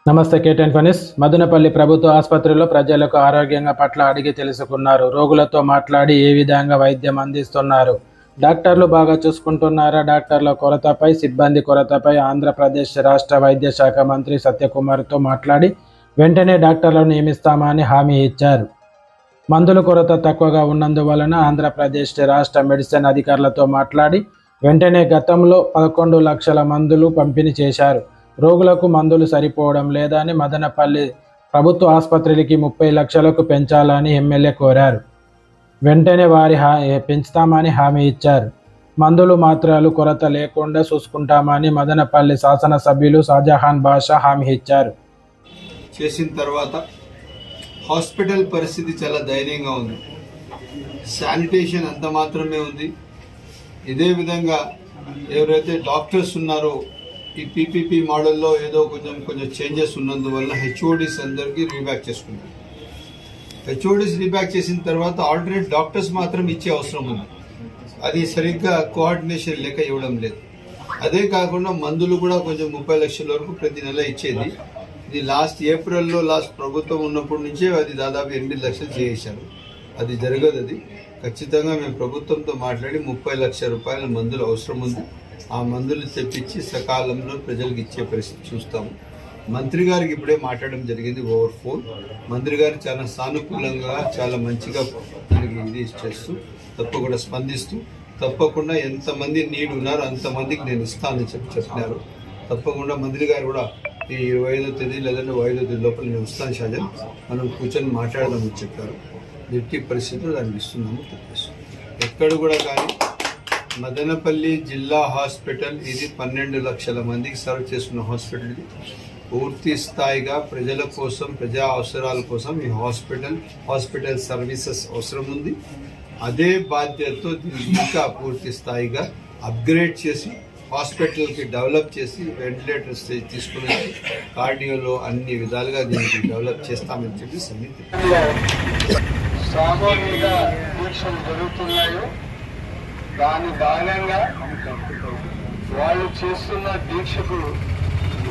నమస్తే కేటెన్ ఫనిస్. మదనపల్లి ప్రభుత్వ ఆసుపత్రిలో ప్రజలకు ఆరోగ్యంగా పట్ల అడిగి తెలుసుకున్నారు. రోగులతో మాట్లాడి ఏ విధంగా వైద్యం అందిస్తున్నారు, డాక్టర్లు బాగా చూసుకుంటున్నారా, డాక్టర్ల కొరతపై, సిబ్బంది కొరతపై ఆంధ్రప్రదేశ్ రాష్ట్ర వైద్య శాఖ మంత్రి సత్యకుమార్తో మాట్లాడి వెంటనే డాక్టర్లను నియమిస్తామని హామీ ఇచ్చారు. మందుల కొరత తక్కువగా ఉన్నందువలన ఆంధ్రప్రదేశ్ రాష్ట్ర మెడిసిన్ అధికారులతో మాట్లాడి వెంటనే గతంలో 11 లక్షల మందులు పంపిణీ చేశారు. రోగులకు మందులు సరిపోవడం లేదని మదనపల్లి ప్రభుత్వ ఆసుపత్రికి 30 లక్షలకు పెంచాలని ఎమ్మెల్యే కోరారు. వెంటనే పెంచుతామని హామీ ఇచ్చారు. మందులు మాత్రలు కొరత లేకుండా చూసుకుంటామని మదనపల్లి శాసనసభ్యులు షాజహాన్ బాషా హామీ ఇచ్చారు. చేసిన తర్వాత హాస్పిటల్ పరిస్థితి చాలా దయనీయంగా ఉంది. శానిటేషన్ అంత మాత్రమే ఉంది. ఇదే విధంగా ఎవరైతే డాక్టర్స్ ఉన్నారో ఈ పీపీపీ మోడల్లో ఏదో కొంచెం చేంజెస్ ఉన్నందువల్ల హెచ్ఓడిస్ అందరికీ రీబ్యాక్ చేసుకున్నారు. హెచ్ఓడిస్ రీబ్యాక్ చేసిన తర్వాత ఆల్టర్నేట్ డాక్టర్స్ మాత్రం ఇచ్చే అవసరం ఉంది. అది సరిగ్గా కోఆర్డినేషన్ లేక ఇవ్వడం లేదు. అదే కాకుండా మందులు కూడా కొంచెం 30 లక్షల వరకు ప్రతి నెల ఇచ్చేది. ఇది ఏప్రిల్లో ప్రభుత్వం ఉన్నప్పటి నుంచే అది దాదాపు 8 లక్షలు చేశారు. అది జరగదు. అది ఖచ్చితంగా మేము ప్రభుత్వంతో మాట్లాడి 30 లక్షల రూపాయల మందులు అవసరం ఉంది. ఆ మందులు తెప్పించి సకాలంలో ప్రజలకు ఇచ్చే పరిస్థితి చూస్తాము. మంత్రి గారికి ఇప్పుడే మాట్లాడడం జరిగింది ఓవర్ ఫోన్. మంత్రి గారు చాలా సానుకూలంగా చాలా మంచిగా దానికి ఇది చేస్తూ తప్పకుండా స్పందిస్తూ తప్పకుండా ఎంతమంది నీడ్ ఉన్నారో అంతమందికి నేను ఇస్తానని చెప్పినారు. తప్పకుండా మంత్రి గారు కూడా ఈ 25వ తేదీ లేదంటే 25వ తేదీ లోపల నేను వస్తాను షాజన్, మనం కూర్చొని మాట్లాడదామని చెప్పారు. ఎట్టి పరిస్థితుల్లో దానికి ఇస్తున్నాము. ఎక్కడ కూడా కానీ మదనపల్లి జిల్లా హాస్పిటల్ ఇది 12 లక్షల మందికి సర్వ్ చేస్తున్న హాస్పిటల్. ఇది పూర్తి స్థాయిగా ప్రజల కోసం, ప్రజా అవసరాల కోసం ఈ హాస్పిటల్ సర్వీసెస్ అవసరం ఉంది. అదే బాధ్యతతో దీన్ని ఇంకా పూర్తి స్థాయిగా అప్గ్రేడ్ చేసి హాస్పిటల్కి డెవలప్ చేసి వెంటిలేటర్స్ తీసుకుని కార్డియోలో అన్ని విధాలుగా దీనికి డెవలప్ చేస్తామని చెప్పి సమితి సామూహిక దీక్షలు జరుగుతున్నాయో దాని భాగంగా వాళ్ళు చేస్తున్న దీక్షకు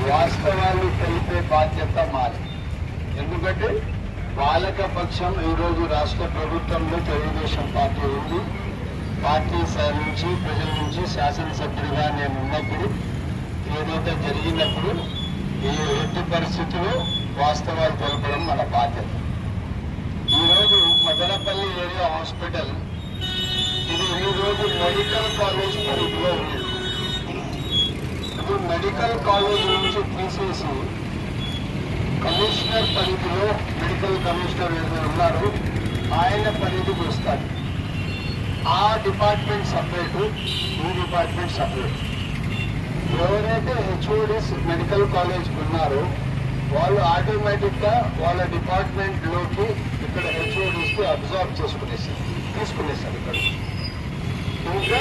వాస్తవాలు తెలిపే బాధ్యత మాది. ఎందుకంటే పాలకపక్షం ఈరోజు రాష్ట్ర ప్రభుత్వంలో తెలుగుదేశం పార్టీ ఉంది. పార్టీ నుంచి ప్రజల నుంచి శాసనసభ్యుడిగా నేను ఉన్నప్పుడు ఏదైతే జరిగినప్పుడు ఈ ఎట్టి పరిస్థితుల్లో వాస్తవాలు తెలపడం మన బాధ్యత. ఈరోజు మదనపల్లి ఏరియా హాస్పిటల్ ఇది ఈరోజు మెడికల్ కాలేజ్ పరిధిలో ఉంది. ఇప్పుడు మెడికల్ కాలేజ్ నుంచి తీసేసి కమిషనర్ పరిధిలో మెడికల్ కమిషనర్ ఎవరు ఉన్నారో ఆయన పరిధికి వస్తారు. ఆ డిపార్ట్మెంట్ సపరేటు, ఈ డిపార్ట్మెంట్ సపరేట్. ఎవరైతే హెచ్ఓడిస్ మెడికల్ కాలేజ్కి ఉన్నారో వాళ్ళు ఆటోమేటిక్గా వాళ్ళ డిపార్ట్మెంట్లోకి ఇక్కడ హెచ్ఓడిస్కి అబ్జర్వ్ తీసుకునేసారు. ఇంకా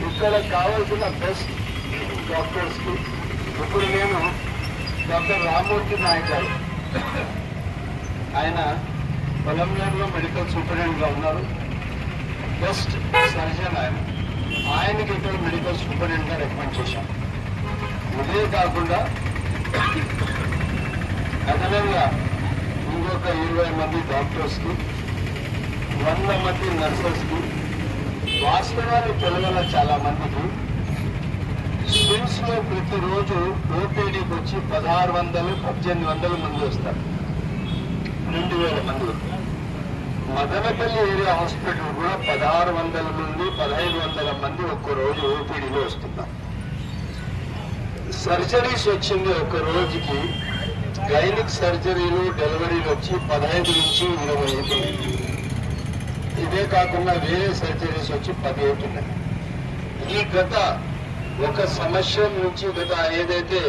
ఇక్కడ కావాల్సిన బెస్ట్ డాక్టర్స్కి ఇప్పుడు నేను డాక్టర్ రామ్మూర్తి నాయక్ గారు, ఆయన పొలంనేరులో మెడికల్ సూపరింటెండెంట్గా ఉన్నారు. బెస్ట్ సర్జన్ ఆయనకి ఇక్కడ మెడికల్ సూపరింటెండెంట్గా రికమెండ్ చేశాం. ఇదే కాకుండా అదనంగా ఇంకొక 20 మంది డాక్టర్స్కి, 100 మంది నర్సెస్కి, వాస్తవాలు తెలవల చాలా మందికి స్విమ్స్లో ప్రతిరోజు ఓపీడీకి వచ్చి 1600-1800 మంది వస్తారు. 2000 మంది. మదనపల్లి ఏరియా హాస్పిటల్ కూడా 1600 నుండి 1500 మంది ఒక్కరోజు ఓపీడీలో వస్తున్నారు. సర్జరీస్ వచ్చింది ఒక రోజుకి. గైనిక్ సర్జరీలు, డెలివరీలు వచ్చి 15 నుంచి 25. ఇదే కాకుండా వేరే సర్జరీస్ వచ్చి 10 అవుతున్నాయి. ఈ గత ఒక సంవత్సరం నుంచి ఏదైతే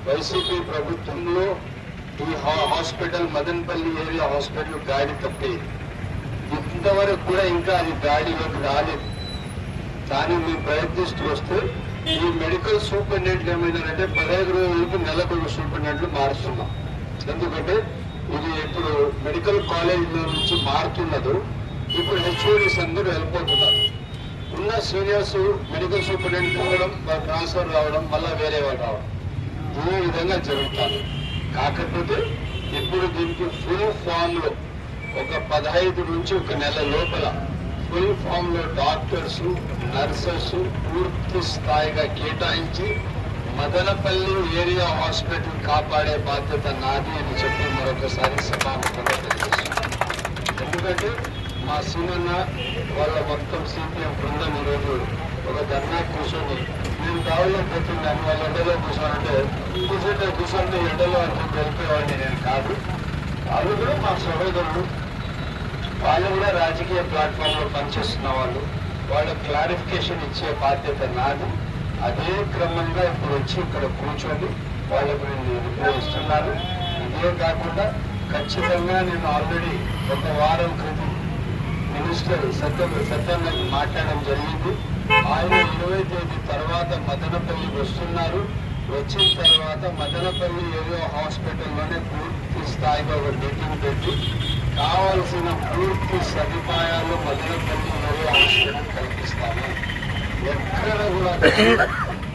వైసీపీ ప్రభుత్వంలో ఈ హాస్పిటల్ మదనపల్లి ఏరియా హాస్పిటల్ గాడి తప్పి ఇంతవరకు కూడా ఇంకా అది గాడిలోకి రాలేదు. కానీ మేము ప్రయత్నిస్తూ వస్తే ఈ మెడికల్ సూపరింటెండెంట్ ఏమైందంటే 15 రోజులకు నెలకు సూపరింటెండెంట్లు మారుస్తున్నాం. ఎందుకంటే ఇది ఇప్పుడు మెడికల్ కాలేజీలో నుంచి మారుతున్నదో ఇప్పుడు హెచ్ఓడిస్ అందరూ వెళ్ళిపోతున్నారు. ఉన్న సీనియర్స్ మెడికల్ సూపరింటెండెంట్ పోవడం, ట్రాన్స్ఫర్ రావడం, మళ్ళీ వేరే వాళ్ళు రావడం, ఈ విధంగా జరుగుతారు. కాకపోతే ఇప్పుడు దీనికి ఫుల్ ఫామ్ లో ఒక 15 నుంచి ఒక నెల లోపల ఫుల్ ఫామ్ లో డాక్టర్స్, నర్సెస్ పూర్తి స్థాయిగా కేటాయించి మదనపల్లి ఏరియా హాస్పిటల్ కాపాడే బాధ్యత నాది అని చెప్పి మరొకసారి సభాముఖంగా తెలియజేస్తున్నాను. ఎందుకంటే మా సీనన్న వాళ్ళ మొత్తం సిపిఎం బృందం ఈరోజు ఒక ధర్నా కూర్చొని నేను దారిలో పోతున్నాను, వాళ్ళ ఎండలో కూర్చోనంటే కూర్చొని ఎండలో అని చెప్పి వెళ్ళిపోయేవాడిని నేను కాదు. వాళ్ళు కూడా మా సహోదరులు, వాళ్ళు కూడా రాజకీయ ప్లాట్ఫామ్ లో పనిచేస్తున్న వాళ్ళు. వాళ్ళ క్లారిఫికేషన్ ఇచ్చే బాధ్యత నాది. అదే క్రమంగా ఇప్పుడు వచ్చి ఇక్కడ కూర్చొని వాళ్ళకు నేను రిప్లై ఇస్తున్నాను. ఇదే కాకుండా ఖచ్చితంగా నేను ఆల్రెడీ ఒక వారం క్రితం మినిస్టర్ సత్యన్నకి మాట్లాడడం జరిగింది. ఆయన 20 తేదీ తర్వాత మదనపల్లికి వస్తున్నారు. వచ్చిన తర్వాత మదనపల్లి ఏరియా హాస్పిటల్లోనే పూర్తి స్థాయిగా ఒక మీటింగ్ పెట్టి కావాల్సిన పూర్తి సదుపాయాలు మదనపల్లి ఏరియా హాస్పిటల్ కల్పిస్తాము. ఎక్కడ కూడా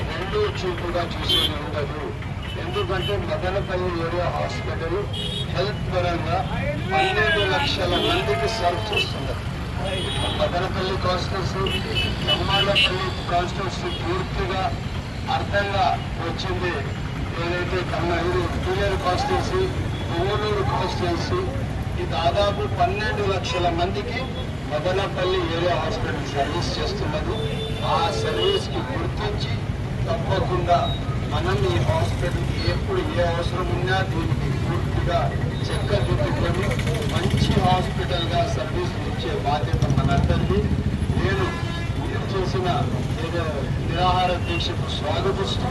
రెండో చూపుగా చూసేది ఉండదు. ఎందుకంటే మదనపల్లి ఏరియా హాస్పిటల్ హెల్త్ పరంగా 12 లక్షల మందికి సర్వ్ చేస్తున్నారు. మదనపల్లి కాన్స్టిట్యూన్సీ, కమ్మాళ్ళపల్లి కాన్స్టిట్యూన్సీ పూర్తిగా అర్థంగా వచ్చింది. ఏదైతే టూలేరు కాన్స్టిట్యూన్సీ, పువ్వనూరు కాన్స్టిట్యూన్సీ, ఈ దాదాపు 12 లక్షల మందికి మదనపల్లి ఏరియా హాస్పిటల్ సర్వీస్ చేస్తున్నది. ఆ సర్వీస్ కి గుర్తించి తప్పకుండా మనం ఈ హాస్పిటల్కి ఎప్పుడు ఏ అవసరం ఉన్నా దీనికి పూర్తిగా చెక్కదిద్దుకొని మంచి హాస్పిటల్గా సర్వీస్ ఇచ్చే బాధ్యత మనందరిది. నేను మీరు చేసిన నిరాహార దీక్షకు స్వాగతిస్తూ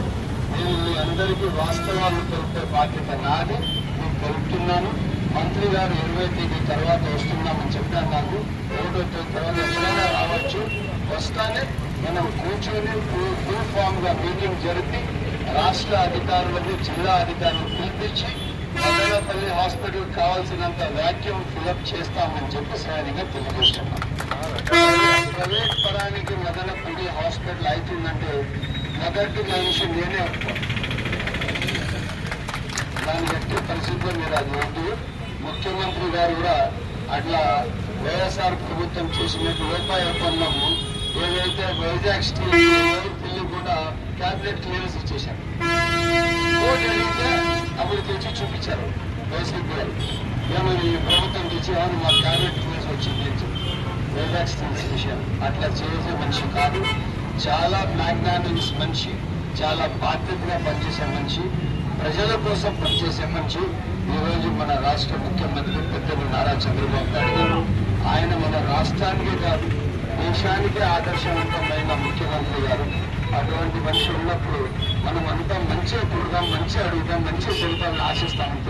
నేను మీ అందరికీ వాస్తవాలు తెలిపే బాధ్యత నాది. నేను తెలుపుతున్నాను. మంత్రి గారు 20 తేదీ తర్వాత వస్తున్నామని చెప్పాను. నాకు 1వ తేదీ తర్వాత ఎప్పుడైనా రావచ్చు. వస్తానే మనం కూర్చొని ఫుల్ ఫామ్ గా మీటింగ్ జరిపి రాష్ట్ర అధికారులను, జిల్లా అధికారులను పిలిపించి మదనపల్లి హాస్పిటల్ కావాల్సినంత వ్యాక్యూమ్ ఫిలప్ చేస్తామని చెప్పి స్వయంగా తెలియజేస్తున్నాం. ప్రైవేట్ పరానికి మదనపల్లి హాస్పిటల్ అవుతుందంటే మొదటి మనిషి నేనే ఉంటాను. దాని ఎట్టి పరిస్థితుల్లో మీరు అది వద్దు. ముఖ్యమంత్రి గారు కూడా అట్లా వైఎస్ఆర్ ప్రభుత్వం చేసినట్టు రూపాయి ఒప్పందము ఏదైతే వైజాగ్ స్టీల్ ఢిల్లీ కూడా క్యాబినెట్ క్లియరెన్స్ ఇచ్చేశారు. కోర్టు అడిగితే అప్పుడు తెచ్చి చూపించారు వైసీపీ గారు. ఏమని ప్రభుత్వం తెచ్చి అవును మా క్యాబినెట్ క్లియరెన్స్ వచ్చింది అని చెప్పి వైజాగ్ స్టీల్స్ విషయం. అట్లా చేసే మనిషి కాదు. చాలా మ్యాగ్నానిమస్ మనిషి, చాలా బాధ్యతగా పనిచేసే మనిషి, ప్రజల కోసం పనిచేసే మనిషి. ఈరోజు మన రాష్ట్ర ముఖ్యమంత్రి పెద్దలు నారా చంద్రబాబు నాయుడు గారు, ఆయన మన రాష్ట్రానికే కాదు దేశానికే ఆదర్శవంతమైన ముఖ్యమంత్రి గారు. అటువంటి మనిషి ఉన్నప్పుడు మనం అంతా మంచిగా చూడదాం, మంచిగా అడుగుదాం, మంచిగా చెబుతామని ఆశిస్తాం.